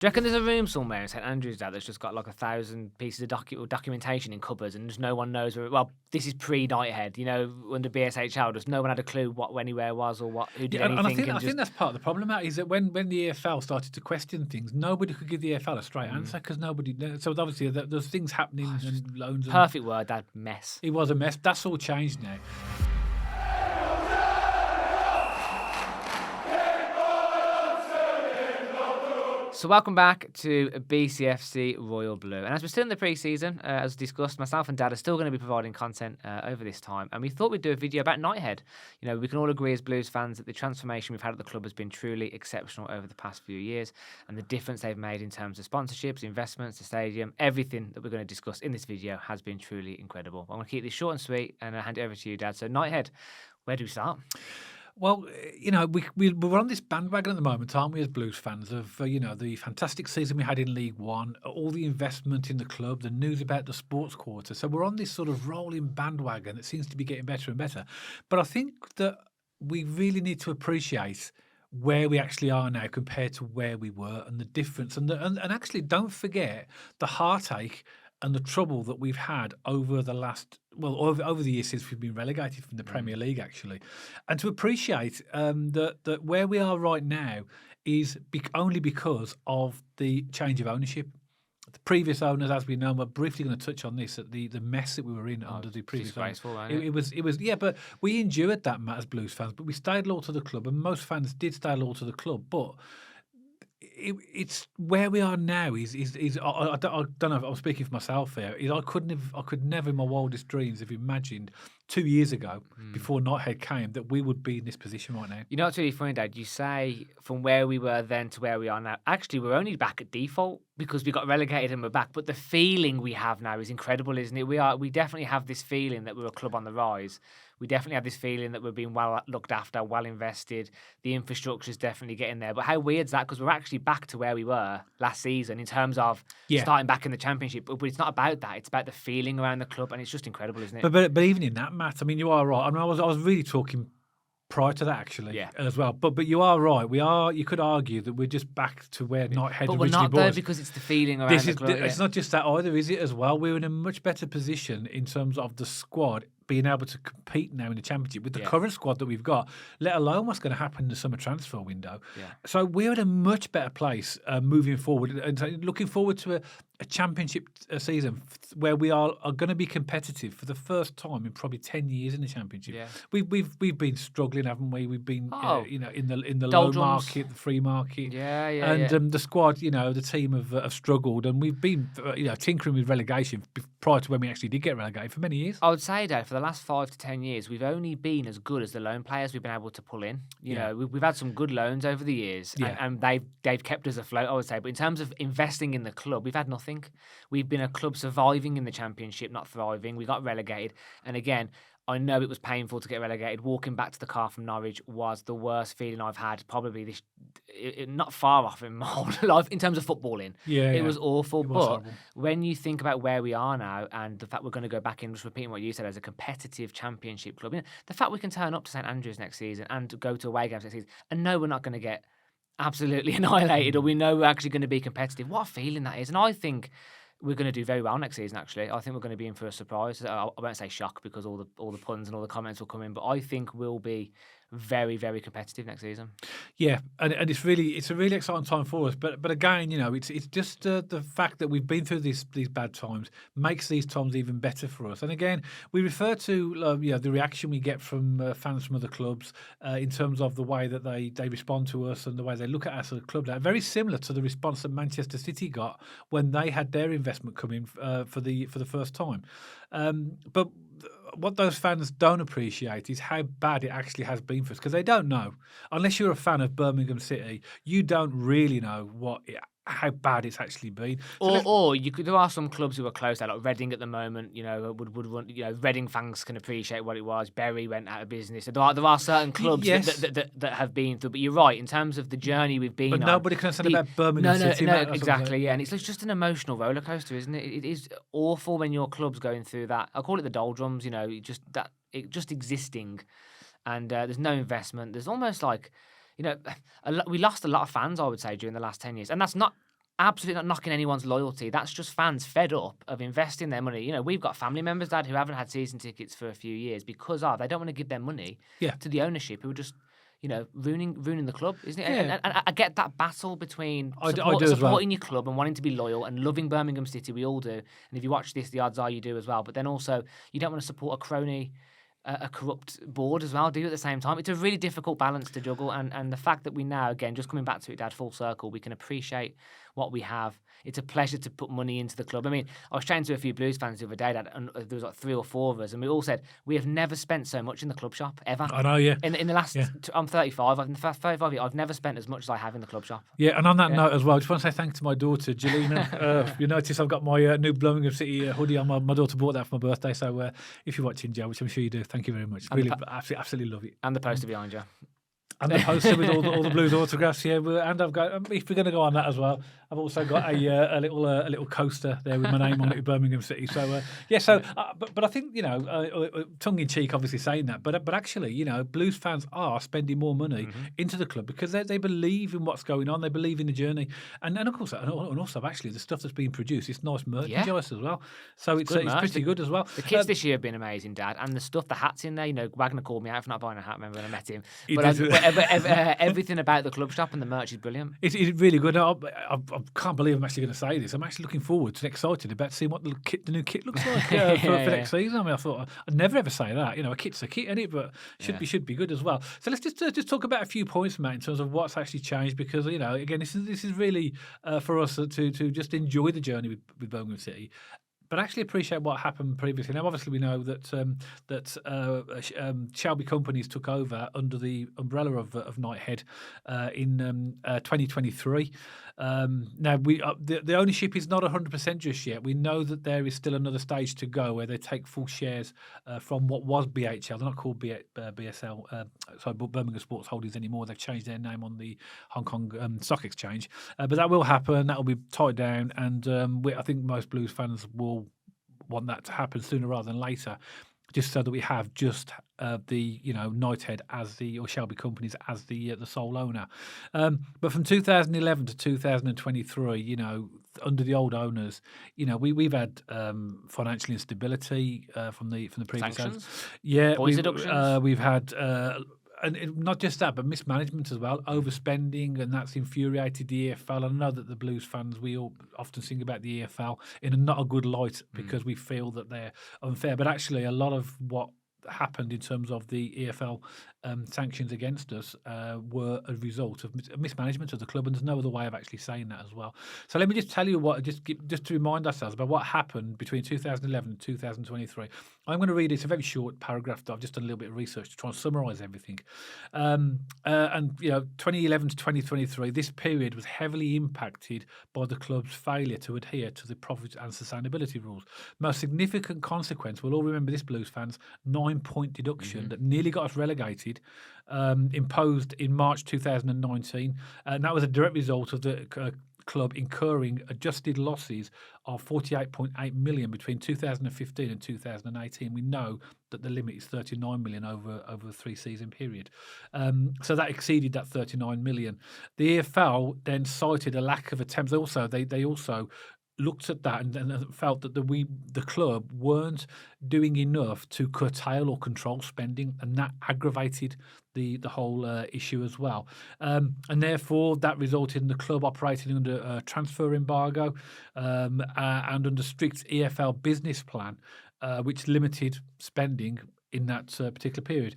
Do you reckon there's a room somewhere in St.Andrews that's just got like 1,000 pieces of documentation in cupboards and just no one knows where? Well, this is pre-Knighthead, under BSHL, just no one had a clue what anywhere was or who did anything. And I think that's part of the problem, Matt, is that when the EFL started to question things, nobody could give the EFL a straight answer because nobody. So obviously there's things happening and loans. Perfect word, that mess. It was a mess. That's all changed now. So welcome back to BCFC Royal Blue. And as we're still in the pre-season, as discussed, myself and Dad are still going to be providing content over this time. And we thought we'd do a video about Knighthead. We can all agree as Blues fans that the transformation we've had at the club has been truly exceptional over the past few years. And the difference they've made in terms of sponsorships, investments, the stadium, everything that we're going to discuss in this video has been truly incredible. I'm going to keep this short and sweet and I'll hand it over to you, Dad. So Knighthead, where do we start? Well, we're on this bandwagon at the moment, aren't we, as Blues fans, of, the fantastic season we had in League One, all the investment in the club, the news about the sports quarter. So we're on this sort of rolling bandwagon that seems to be getting better and better. But I think that we really need to appreciate where we actually are now compared to where we were and the difference. And actually don't forget the heartache and the trouble that we've had over the over the years since we've been relegated from the Premier League, actually. And to appreciate that where we are right now is only because of the change of ownership. The previous owners, as we know, we're briefly going to touch on this, at the mess that we were in under the previous owners. It was, but we endured that, Matt, as Blues fans, but we stayed loyal to the club, and most fans did stay loyal to the club, but it's where we are now is I don't know if I'm speaking for myself here. I could never in my wildest dreams have imagined 2 years ago, before Knighthead came, that we would be in this position right now. You know what's really funny, Dad? You say from where we were then to where we are now. Actually, we're only back at default because we got relegated and we're back. But the feeling we have now is incredible, isn't it? We definitely have this feeling that we're a club on the rise. We definitely have this feeling that we're being well looked after, well invested. The infrastructure is definitely getting there. But how weird is that? Because we're actually back to where we were last season in terms of starting back in the Championship. But it's not about that. It's about the feeling around the club, and it's just incredible, isn't it? But even in that, Matt, I mean, you are right. I mean, I was really talking prior to that, actually, as well. But you are right. You could argue that we're just back to where Knighthead originally was. But we're not though, because it's the feeling around the club. It's not just that either, is it, as well? We're in a much better position in terms of the squad being able to compete now in the Championship with the current squad that we've got, let alone what's going to happen in the summer transfer window. Yeah. So we're in a much better place moving forward, and looking forward to a Championship season where we are going to be competitive for the first time in probably 10 years in the Championship. Yeah. We've been struggling, haven't we? We've been in the low market, the free market. The squad, the team have struggled, and we've been tinkering with relegation prior to when we actually did get relegated for many years. I would say, Dad, for the last 5 to 10 years, we've only been as good as the loan players we've been able to pull in. We've had some good loans over the years, and they've kept us afloat, I would say. But in terms of investing in the club, we've had nothing. We've been a club surviving in the Championship, not thriving. We got relegated, and again, I know it was painful to get relegated. Walking back to the car from Norwich was the worst feeling I've had, probably not far off in my whole life in terms of footballing. It was awful. But horrible. When you think about where we are now and the fact we're going to go back in, just repeating what you said, as a competitive Championship club, the fact we can turn up to St.Andrews next season and go to away games next season and know we're not going to get absolutely annihilated, or we know we're actually going to be competitive. What a feeling that is. And I think we're going to do very well next season, actually. I think we're going to be in for a surprise. I won't say shock because all the puns and all the comments will come in, but I think we'll be very, very competitive next season. Yeah, and it's a really exciting time for us. But again, it's just the fact that we've been through these bad times makes these times even better for us. And again, we refer to the reaction we get from fans from other clubs in terms of the way that they respond to us and the way they look at us as a club. They're very similar to the response that Manchester City got when they had their investment come in for the first time. But what those fans don't appreciate is how bad it actually has been for us, because they don't know. Unless you're a fan of Birmingham City, you don't really know how bad it's actually been. So there are some clubs who are close, like Reading at the moment. Would run. Reading fans can appreciate what it was. Bury went out of business. So there are certain clubs that have been through. But you're right in terms of the journey we've been on. But nobody can say about Birmingham City. No, exactly. Yeah, and it's just an emotional roller coaster, isn't it? It is awful when your club's going through that. I call it the doldrums. Just existing, and there's no investment. There's almost like. We lost a lot of fans, I would say, during the last 10 years. And that's not absolutely not knocking anyone's loyalty. That's just fans fed up of investing their money. We've got family members, Dad, who haven't had season tickets for a few years because they don't want to give their money to the ownership, who are just ruining the club, isn't it? Yeah. And I get that battle between I do as well. supporting your club and wanting to be loyal and loving Birmingham City. We all do. And if you watch this, the odds are you do as well. But then also, you don't want to support a crony, a corrupt board as well, do you, at the same time? It's a really difficult balance to juggle. And the fact that we now, again, just coming back to it, Dad, full circle, we can appreciate what we have. It's a pleasure to put money into the club. I mean, I was chatting to a few Blues fans the other day, Dad, and there was like 3 or 4 of us, and we all said we have never spent so much in the club shop ever. I know, yeah. In the last, I'm 35. In the first 35 years, I've never spent as much as I have in the club shop. Yeah, and on that note as well, I just want to say thanks to my daughter, Jelena. You notice I've got my new Birmingham City hoodie on. My daughter bought that for my birthday. So if you're watching, Joe, which I'm sure you do, thank you very much. Really, absolutely love it. And the poster behind you. And the poster with all the Blues autographs, yeah. And I've got, if we're going to go on that as well, I've also got a little coaster there with my name on it with Birmingham City. So but I think tongue in cheek, obviously saying that, but actually, Blues fans are spending more money into the club because they believe in what's going on, they believe in the journey, and of course, and also actually the stuff that's being produced, it's nice merchandise as well. So it's pretty good as well. The kits this year have been amazing, Dad, and the stuff, the hats in there. Wagner called me out for not buying a hat. Remember when I met him? Everything about the club shop and the merch is brilliant. It's really good. I can't believe I'm actually going to say this. I'm actually looking forward to and excited about seeing what the new kit looks like for next season. I mean, I thought I'd never ever say that. A kit's a kit, isn't it? But should be good as well. So let's just talk about a few points, Matt, in terms of what's actually changed. Because again, this is really for us to just enjoy the journey with Birmingham City. But actually appreciate what happened previously. Now, obviously, we know that Shelby Companies took over under the umbrella of Knighthead in 2023. Now, the ownership is not 100% just yet. We know that there is still another stage to go where they take full shares from what was BHL. They're not called BSL, Birmingham Sports Holdings anymore. They've changed their name on the Hong Kong Stock Exchange. But that will happen. That will be tied down. And I think most Blues fans will want that to happen sooner rather than later, just so that we have just the Knighthead or Shelby Companies as the sole owner. But from 2011 to 2023, under the old owners, we've had financial instability from the previous owners. Yeah, points deductions. We've had. And not just that, but mismanagement as well, overspending, and that's infuriated the EFL. I know that the Blues fans, we all often sing about the EFL in not a good light because we feel that they're unfair. But actually, a lot of what happened in terms of the EFL sanctions against us were a result of mismanagement of the club, and there's no other way of actually saying that as well. So let me just tell you just to remind ourselves about what happened between 2011 and 2023. I'm going to read it's a very short paragraph that I've just done a little bit of research to try and summarise everything. 2011 to 2023, this period was heavily impacted by the club's failure to adhere to the profit and sustainability rules. Most significant consequence, we'll all remember this, Blues fans, 9-point deduction that nearly got us relegated, imposed in March 2019, and that was a direct result of the club incurring adjusted losses of 48.8 million between 2015 and 2018. We know that the limit is 39 million over a 3-season period. So that exceeded that 39 million. The EFL then cited a lack of attempts. Also, they also looked at that and felt that the club weren't doing enough to curtail or control spending, and that aggravated the whole issue as well. And therefore, that resulted in the club operating under a transfer embargo and under strict EFL business plan, which limited spending in that particular period.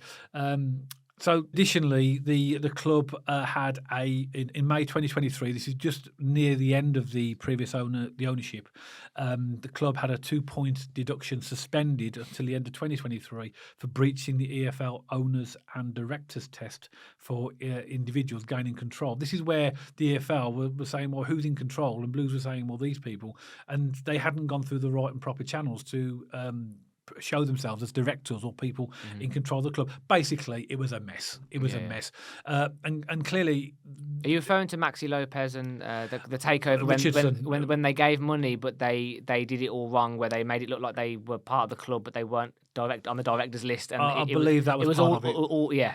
So, additionally, the club had in May 2023. This is just near the end of the previous ownership. The club had a 2-point deduction suspended until the end of 2023 for breaching the EFL owners and directors test for individuals gaining control. This is where the EFL were saying, well, who's in control? And Blues were saying, well, these people, and they hadn't gone through the right and proper channels to show themselves as directors or people in control of the club. Basically, it was a mess. It was a mess. And clearly... Are you referring to Maxi Lopez and the takeover when they gave money, but they did it all wrong, where they made it look like they were part of the club, but they weren't on the directors list, and I believe that was part of it.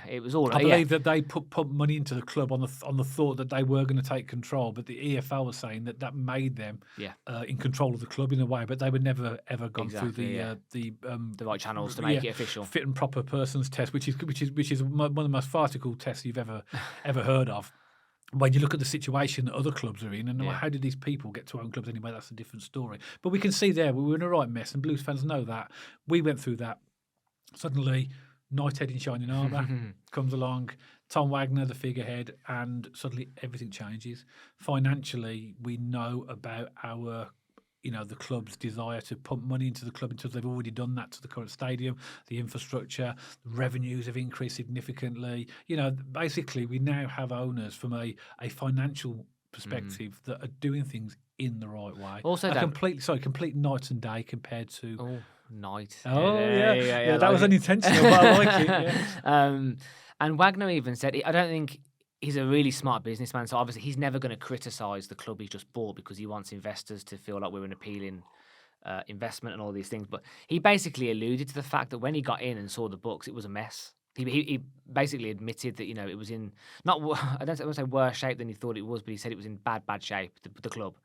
It was all. I believe that they put money into the club on the thought that they were going to take control, but the EFL was saying that made them in control of the club in a way, but they were never ever gone through the right channels to make it official. Fit and proper persons test, which is one of the most farcical tests you've ever heard of. When you look at the situation that other clubs are in, and how did these people get to own clubs anyway? That's a different story. But we can see there we were in a right mess, and Blues fans know that. We went through that. Suddenly, Knighthead in shining armour comes along, Tom Wagner, the figurehead, and suddenly everything changes. Financially, we know about the club's desire to pump money into the club until they've already done that to the current stadium, the infrastructure, the revenues have increased significantly. Basically, we now have owners from a financial perspective that are doing things in the right way. Also, complete night and day compared to night. Oh yeah, that was unintentional, but I like it. Yeah. And Wagner even said, I don't think he's a really smart businessman, so obviously he's never going to criticise the club he's just bought because he wants investors to feel like we're an appealing investment and all these things. But he basically alluded to the fact that when he got in and saw the books, it was a mess. He basically admitted that it was in I don't say worse shape than he thought it was, but he said it was in bad shape, the club.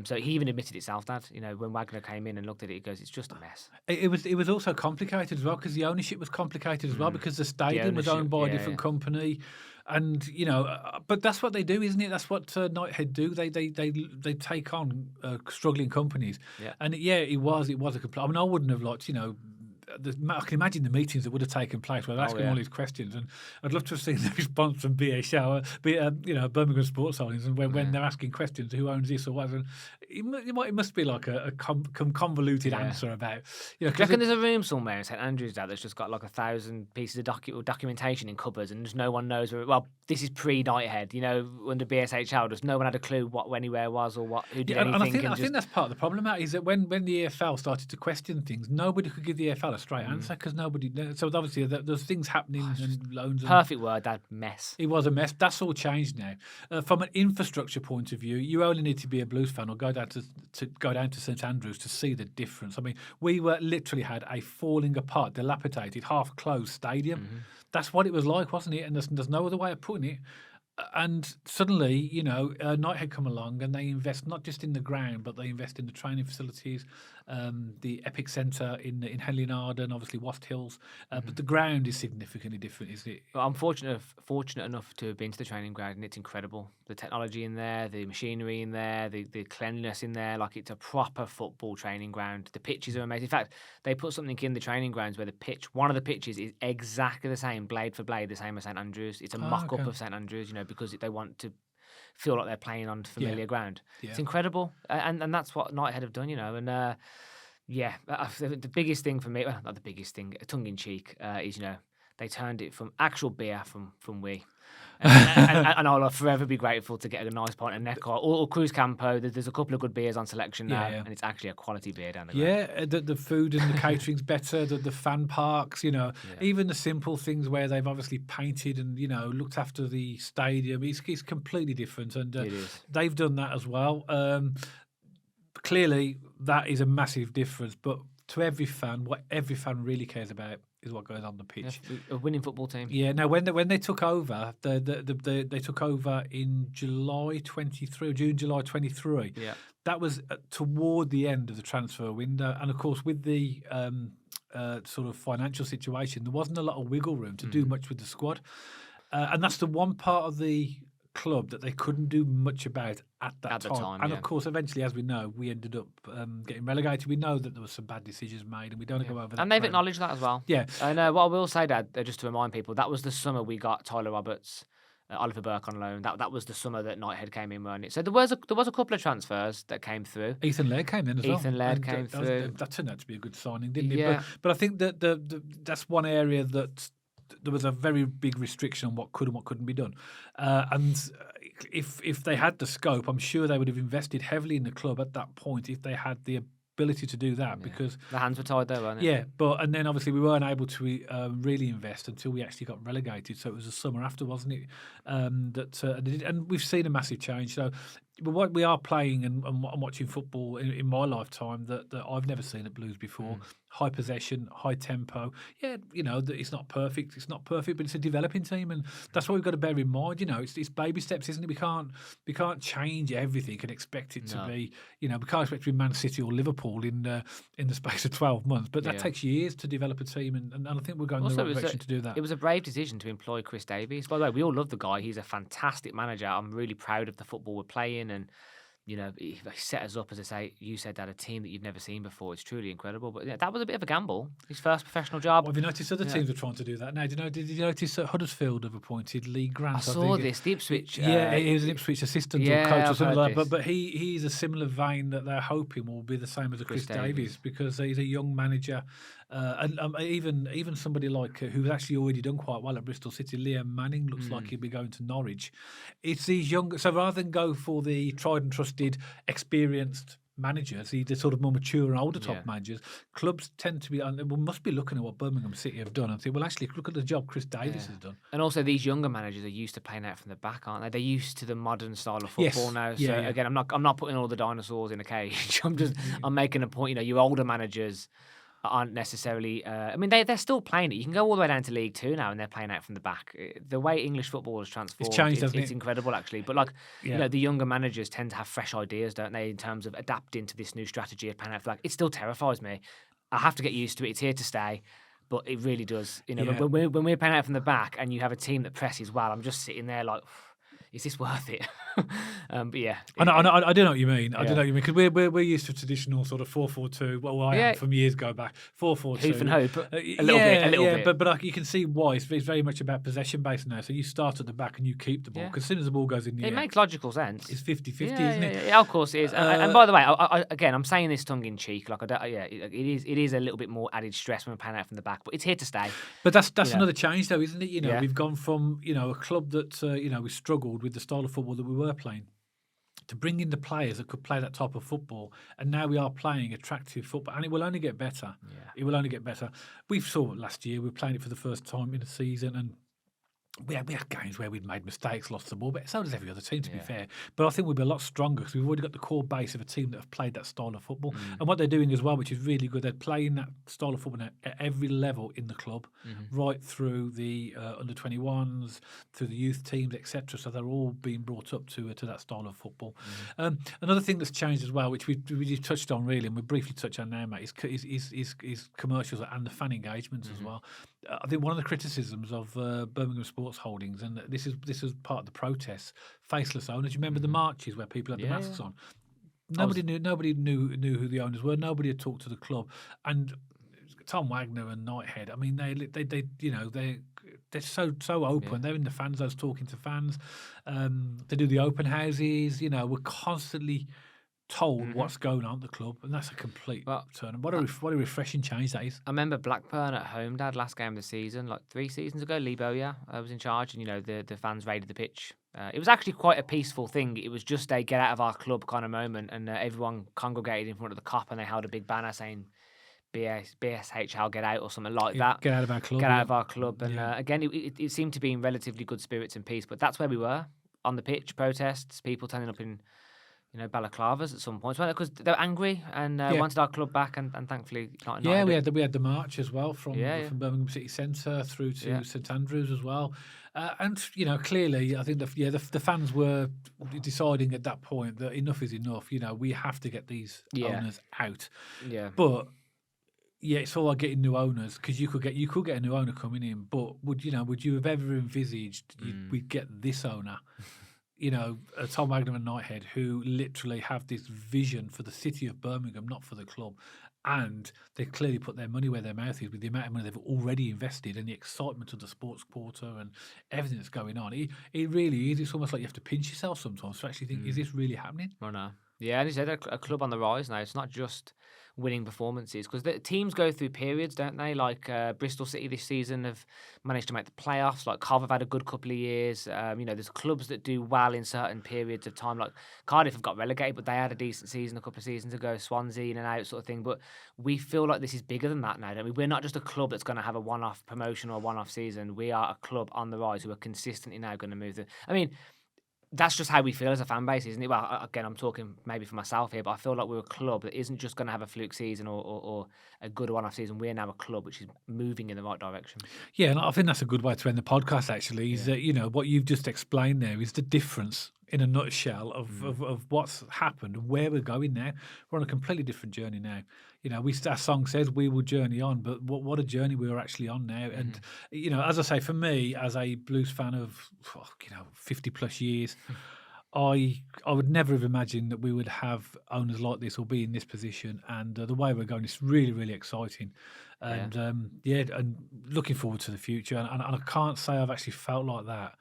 So he even admitted itself, Dad. When Wagner came in and looked at it, he goes, "It's just a mess." It was also complicated as well because the ownership was complicated as well because the stadium was owned by a different company, and but that's what they do, isn't it? That's what Knighthead do. They take on struggling companies, and it was a complete. I mean, I wouldn't have liked I can imagine the meetings that would have taken place where they're asking all these questions, and I'd love to have seen the response from BHL, Birmingham Sports Holdings, and when they're asking questions, who owns this or what, and it must be like a convoluted answer about. Do you reckon there's a room somewhere in St.Andrews that's just got like 1,000 pieces of documentation in cupboards, and just no one knows where? Well, this is pre-Knighthead, under BSHL, just no one had a clue what anywhere was or who did anything. And I think that's part of the problem. Matt, is that when the EFL started to question things, nobody could give the EFL a straight answer because nobody. So obviously there's things happening and loans. Perfect word, that mess. It was a mess. That's all changed now. From an infrastructure point of view, you only need to be a Blues fan or go down to St Andrews to see the difference. I mean, we literally had a falling apart, dilapidated, half closed stadium. That's what it was like, wasn't it? And there's no other way of putting it. And suddenly, Knighthead come along and they invest not just in the ground, but they invest in the training facilities, the Epic Centre in Henley and Arden, obviously Wast Hills. But the ground is significantly different, isn't it? Well, I'm fortunate enough to have been to the training ground, and it's incredible. The technology in there, the machinery in there, the cleanliness in there, like it's a proper football training ground. The pitches are amazing. In fact, they put something in the training grounds where one of the pitches is exactly the same, blade for blade, the same as St Andrews. It's a mock-up of St Andrews, because they want to feel like they're playing on familiar ground. It's incredible, and that's what Knighthead have done, and the biggest thing for me, well, not the biggest thing, tongue in cheek, is they turned it from actual beer from we. And I'll forever be grateful to get a nice pint of Neckar or Cruz Campo. There's a couple of good beers on selection now, and it's actually a quality beer down the ground. The food and the catering's better. The fan parks, even the simple things where they've obviously painted and looked after the stadium. It's completely different, and they've done that as well. Clearly, that is a massive difference. But to every fan, what every fan really cares about is what goes on the pitch. A winning football team. Yeah. Now, when they took over, they took over in July 23 or June, July 23. Yeah. That was toward the end of the transfer window, and of course, with the sort of financial situation, there wasn't a lot of wiggle room to do much with the squad, and that's the one part of the club that they couldn't do much about at that time. And of course, eventually, as we know, we ended up getting relegated. We know that there were some bad decisions made, and we don't want to go over that. And they've acknowledged that as well. Yeah. And what I will say, Dad, just to remind people, that was the summer we got Tyler Roberts, Oliver Burke on loan. That was the summer that Knighthead came in, weren't it? So there was a couple of transfers that came through. Ethan Laird came in as well. Ethan Laird came through. That turned out to be a good signing, didn't it? But I think that that's one area that there was a very big restriction on what could and what couldn't be done. And if they had the scope, I'm sure they would have invested heavily in the club at that point if they had the ability to do that, because the hands were tied there, weren't it? Yeah, and then obviously we weren't able to really invest until we actually got relegated. So it was the summer after, wasn't it? And we've seen a massive change. So what we are playing and watching football in my lifetime that I've never seen at Blues before. high possession, high tempo. Yeah, it's not perfect. It's not perfect, but it's a developing team, and that's what we've got to bear in mind. It's baby steps, isn't it? We can't change everything and expect it to No. be. We can't expect to be Man City or Liverpool in the space of 12 months. But that Yeah. takes years to develop a team, and I think we're going in Also, the right direction to do that. it was a brave decision to employ Chris Davies. By the way, we all love the guy. He's a fantastic manager. I'm really proud of the football we're playing, and he set us up, as I say, you said that, a team that you've never seen before. It's truly incredible. But yeah, that was a bit of a gamble. His first professional job. Well, have you noticed other Yeah. teams are trying to do that now? Did you notice that Huddersfield have appointed Lee Grant? I saw this, the Ipswich. Yeah, he was an Ipswich assistant or yeah, coach or I've something heard like that. this. But he's a similar vein that they're hoping will be the same as a Chris Davies, because he's a young manager. And even somebody like who's actually already done quite well at Bristol City, Liam Manning, looks like he'll be going to Norwich. It's these young, so rather than go for the tried and trusted, experienced managers, the sort of more mature and older top managers, clubs tend to be, and we must be looking at what Birmingham City have done and think, well, actually, look at the job Chris Davies has done. And also, these younger managers are used to playing out from the back, aren't they? They're used to the modern style of football now. So again, I'm not putting all the dinosaurs in a cage. I'm making a point. Your older managers aren't necessarily. They're still playing it. You can go all the way down to League Two now, and they're playing out from the back. The way English football has transformed, It's changed, hasn't it's it? incredible, actually. But the younger managers tend to have fresh ideas, don't they, in terms of adapting to this new strategy of playing out flag. It still terrifies me. I have to get used to it. It's here to stay. But it really does. When we're playing out from the back and you have a team that presses well, I'm just sitting there like, is this worth it? But yeah, I do know what you mean. I do know what you mean, because we're used to traditional sort of 4-4-2. Well, I am from years go back 4-4-2. Hoof and hope, a little bit. But you can see why it's very much about possession based now. So you start at the back and you keep the ball, because as soon as the ball goes in the air, it makes logical sense. It's 50-50, isn't it? Yeah, of course it is. And by the way, again, I'm saying this tongue in cheek. It is a little bit more added stress when we're playing out from the back, but it's here to stay. But that's another change, though, isn't it? We've gone from a club that we struggled with the style of football that we were playing, to bring in the players that could play that type of football, and now we are playing attractive football, and it will only get better. It will only get better. We saw it last year. We were playing it for the first time in a season, and we had games where we'd made mistakes, lost the ball, but so does every other team, to be fair. But I think we'll be a lot stronger because we've already got the core base of a team that have played that style of football. And what they're doing as well, which is really good, they're playing that style of football at every level in the club, right through the under-21s, through the youth teams, etc. So they're all being brought up to that style of football. Another thing that's changed as well, which we touched on really, and we briefly touched on now, mate, is commercials and the fan engagement as well. I think one of the criticisms of Birmingham Sports Holdings, and this is part of the protests, faceless owners. You remember the marches where people had the masks on? Nobody knew who the owners were. Nobody had talked to the club. And Tom Wagner and Knighthead, I mean, they're so open. Yeah. They're in the fan zones talking to fans. They do the open houses. We're constantly told what's going on at the club, and that's a complete turn. What a refreshing change that is. I remember Blackburn at home, Dad, last game of the season, like 3 seasons ago. Lee Bowyer was in charge, and the fans raided the pitch. It was actually quite a peaceful thing. It was just a get out of our club kind of moment, and everyone congregated in front of the cop, and they held a big banner saying BSHL get out or something like that. Get out of our club. Get out of our club. And again, it seemed to be in relatively good spirits and peace, but that's where we were on the pitch. Protests, people turning up in balaclavas at some point, because they were angry and wanted our club back, and thankfully not. Yeah, we had the march as well from Birmingham City Centre through to St.Andrews as well, and clearly I think the fans were deciding at that point that enough is enough. We have to get these owners out. Yeah, but. Yeah, it's all like getting new owners, because you could get a new owner coming in, but would you have ever envisaged we'd get this owner? Tom Wagner and Knighthead, who literally have this vision for the city of Birmingham, not for the club. And they clearly put their money where their mouth is with the amount of money they've already invested and the excitement of the sports quarter and everything that's going on. It really is. It's almost like you have to pinch yourself sometimes to actually think, is this really happening? I know. Yeah, and you said a club on the rise now. It's not just winning performances, because the teams go through periods, don't they? Like Bristol City this season have managed to make the playoffs. Like Cardiff have had a good couple of years. There's clubs that do well in certain periods of time. Like Cardiff have got relegated, but they had a decent season a couple of seasons ago. Swansea in and out sort of thing. But we feel like this is bigger than that now, don't we? We're not just a club that's going to have a one-off promotion or a one-off season. We are a club on the rise who are consistently now going to move. that's just how we feel as a fan base, isn't it? Well, again, I'm talking maybe for myself here, but I feel like we're a club that isn't just going to have a fluke season or a good one-off season. We're now a club which is moving in the right direction. Yeah, and I think that's a good way to end the podcast, actually, is that, what you've just explained there is the difference in a nutshell of what's happened and where we're going now. We're on a completely different journey now. Our song says we will journey on, but what a journey we are actually on now. And, as I say, for me, as a Blues fan of, 50 plus years, I would never have imagined that we would have owners like this or be in this position. And the way we're going is really, really exciting. And and looking forward to the future. And I can't say I've actually felt like that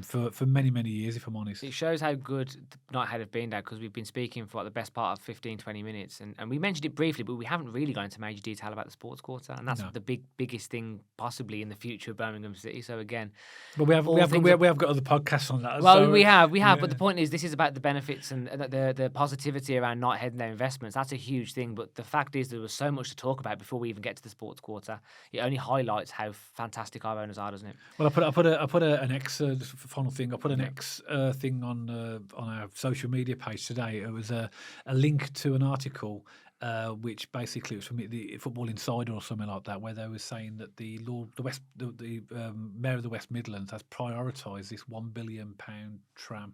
for many, many years, if I'm honest. It shows how good Knighthead have been there, because we've been speaking for the best part of 15, 20 minutes. And we mentioned it briefly, but we haven't really gone into major detail about the sports quarter. And that's the biggest thing possibly in the future of Birmingham City. So again, but we have got other podcasts on that. Well, we have. But the point is, this is about the benefits and the positivity around Knighthead and their investments. That's a huge thing. But the fact is, there was so much to talk about before we even get to the sports quarter. It only highlights how fantastic our owners are, doesn't it? Well, I put an X final thing. I put an X thing on our social media page today. It was a link to an article which basically was from the Football Insider or something like that, where they were saying that the Mayor of the West Midlands has prioritised this £1 billion tram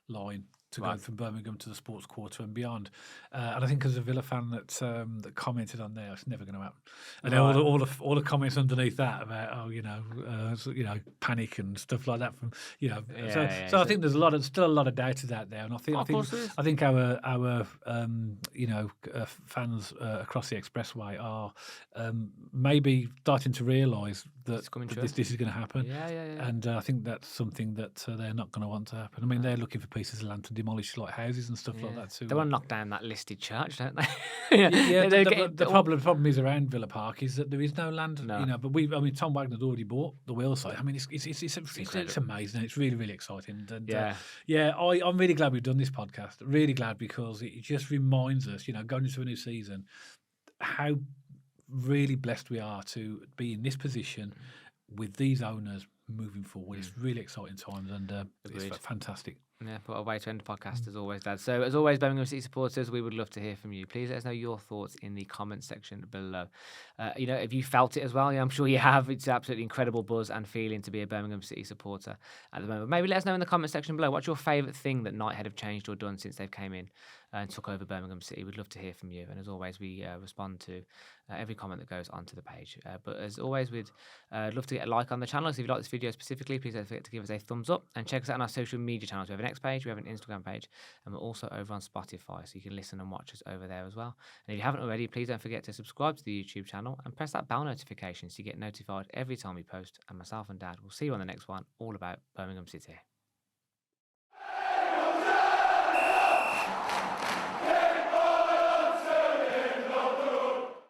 line to go from Birmingham to the sports quarter and beyond. And I think as a Villa fan that commented on there, it's never going to happen. And then all the comments underneath that about panic and stuff like that from So I think there's still a lot of doubters out there, and I think our fans across the expressway are maybe starting to realise that this is going to happen. And I think that's something that they're not going to want to happen. I mean, they're looking for pieces of land to demolish like houses and stuff like that too. They want to knock down that listed church, don't they? The problem is around Villa Park is that there is no land. But Tom Wagner's already bought the wheel site. I mean, it's amazing. It's really, really exciting. And I'm really glad we've done this podcast. Really glad, because it just reminds us, going into a new season, how really blessed we are to be in this position with these owners moving forward. It's really exciting times, and it's fantastic. Yeah, what a way to end the podcast, as always, Dad. So, as always, Birmingham City supporters, we would love to hear from you. Please let us know your thoughts in the comments section below. If you felt it as well, I'm sure you have. It's absolutely incredible buzz and feeling to be a Birmingham City supporter at the moment. Maybe let us know in the comment section below. What's your favourite thing that Knighthead have changed or done since they've came in and took over Birmingham City? We'd love to hear from you. And as always, we respond to every comment that goes onto the page. But as always, we'd love to get a like on the channel. So if you like this video specifically, please don't forget to give us a thumbs up and check us out on our social media channels. We have an X page, we have an Instagram page, and we're also over on Spotify, so you can listen and watch us over there as well. And if you haven't already, please don't forget to subscribe to the YouTube channel and press that bell notification so you get notified every time we post. And myself and Dad will see you on the next one, all about Birmingham City.